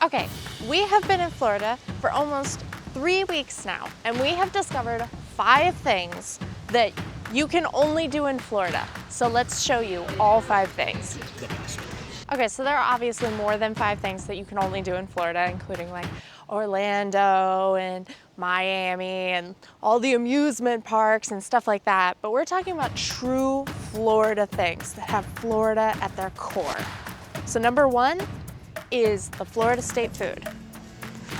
Okay, we have been in Florida for almost 3 weeks now, and we have discovered 5 things that you can only do in Florida. So let's show you all 5 things. Okay, so there are obviously more than 5 things that you can only do in Florida, including like Orlando and Miami and all the amusement parks and stuff like that. But we're talking about true Florida things that have Florida at their core. So number 1 is the Florida state food.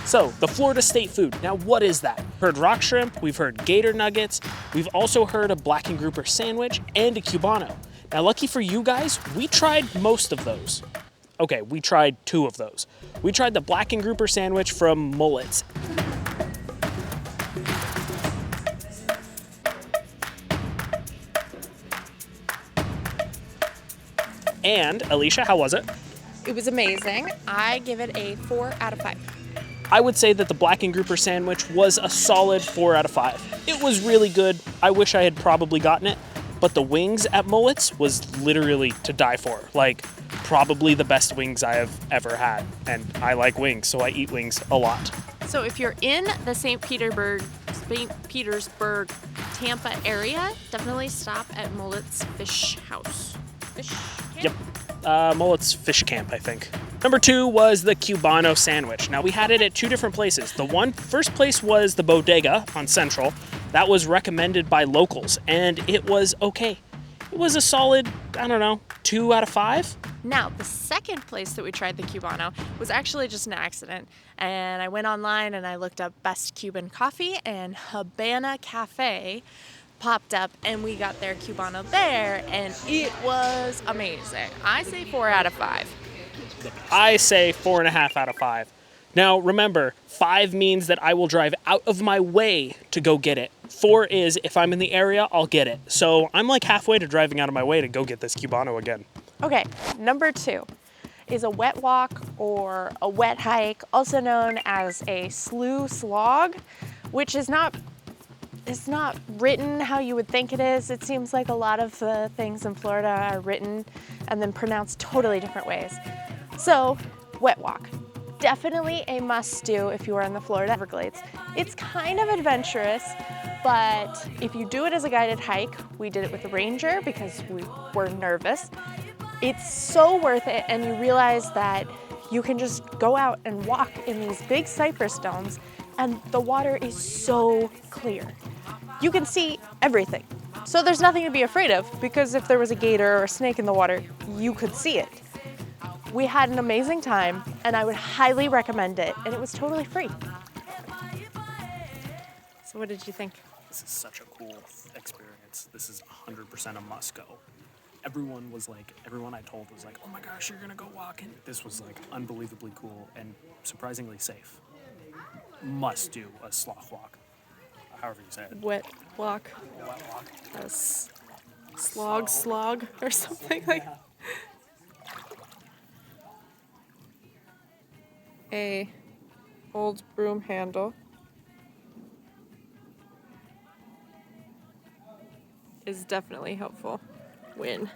So, the Florida state food. Now, what is that? Heard rock shrimp, we've heard gator nuggets, we've also heard a black and grouper sandwich and a Cubano. Now, lucky for you guys, we tried most of those. Okay, we tried 2 of those. We tried the black and grouper sandwich from Mullets. And, Alicia, how was it? It was amazing. I give it a 4 out of 5. I would say that the black and grouper sandwich was a solid 4 out of 5. It was really good. I wish I had probably gotten it, but the wings at Mullets was literally to die for. Like, probably the best wings I have ever had. And I like wings, so I eat wings a lot. So if you're in the St. Petersburg, Tampa area, definitely stop at Mullet's Fish House. Fish Camp? Yep. Mullet's Fish Camp, I think. Number 2 was the Cubano sandwich. Now, we had it at 2 different places. The first place was the Bodega on Central. That was recommended by locals, and it was okay. It was a solid, I don't know, 2 out of 5. Now, the second place that we tried the Cubano was actually just an accident. And I went online and I looked up best Cuban coffee, and Habana Cafe popped up, and we got their Cubano there, and it was amazing. I say 4 out of 5. I say 4.5 out of 5. Now, remember, 5 means that I will drive out of my way to go get it. 4 is if I'm in the area, I'll get it. So I'm like halfway to driving out of my way to go get this Cubano again. Okay, number 2 is a wet walk or a wet hike, also known as a Slough Slog, which is not written how you would think it is. It seems like a lot of the things in Florida are written and then pronounced totally different ways. So, wet walk. Definitely a must-do if you are in the Florida Everglades. It's kind of adventurous, but if you do it as a guided hike, we did it with a ranger because we were nervous. It's so worth it, and you realize that you can just go out and walk in these big cypress domes, and the water is so clear. You can see everything. So there's nothing to be afraid of, because if there was a gator or a snake in the water, you could see it. We had an amazing time, and I would highly recommend it, and it was totally free. So what did you think? This is such a cool experience. This is 100% a must go. Everyone I told was like, oh my gosh, you're gonna go walking. This was like unbelievably cool and surprisingly safe. Must do a slough walk, however you say it. Wet walk. Wet walk. A slog or something like that. A old broom handle is definitely helpful when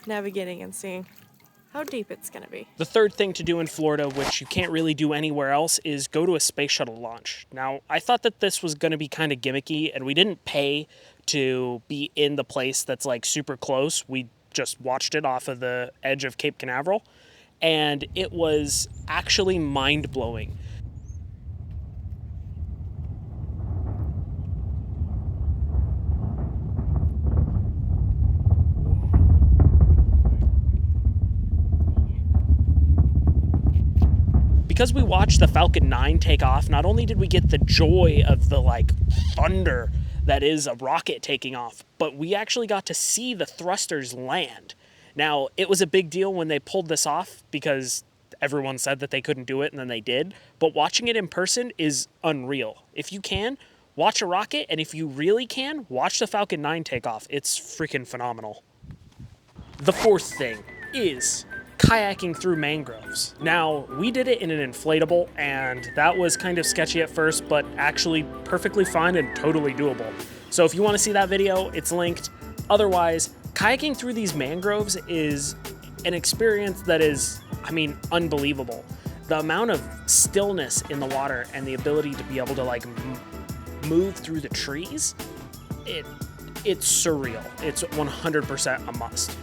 navigating and seeing how deep it's going to be. The third thing to do in Florida, which you can't really do anywhere else, is go to a space shuttle launch. Now, I thought that this was going to be kind of gimmicky, and we didn't pay to be in the place that's like super close. We just watched it off of the edge of Cape Canaveral, and it was actually mind-blowing. Because we watched the Falcon 9 take off, not only did we get the joy of the thunder that is a rocket taking off, but we actually got to see the thrusters land. Now, it was a big deal when they pulled this off because everyone said that they couldn't do it, and then they did. But watching it in person is unreal. If you can, watch a rocket, and if you really can, watch the Falcon 9 take off. It's freaking phenomenal. The fourth thing is kayaking through mangroves. Now, we did it in an inflatable, and that was kind of sketchy at first, but actually perfectly fine and totally doable. So if you want to see that video, it's linked. Otherwise, kayaking through these mangroves is an experience that is, unbelievable. The amount of stillness in the water and the ability to be able to like move through the trees, it's surreal. It's 100% a must.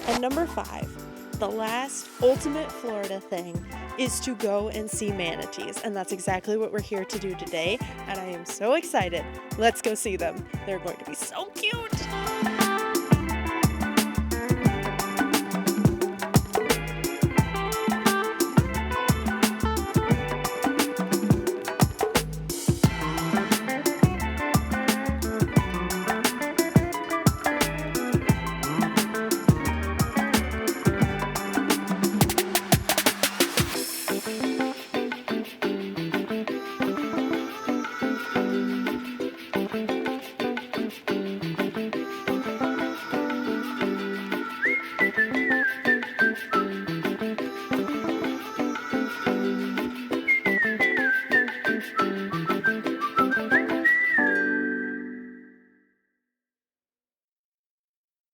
And number 5, the last ultimate Florida thing is to go and see manatees. And that's exactly what we're here to do today. And I am so excited. Let's go see them. They're going to be so cute.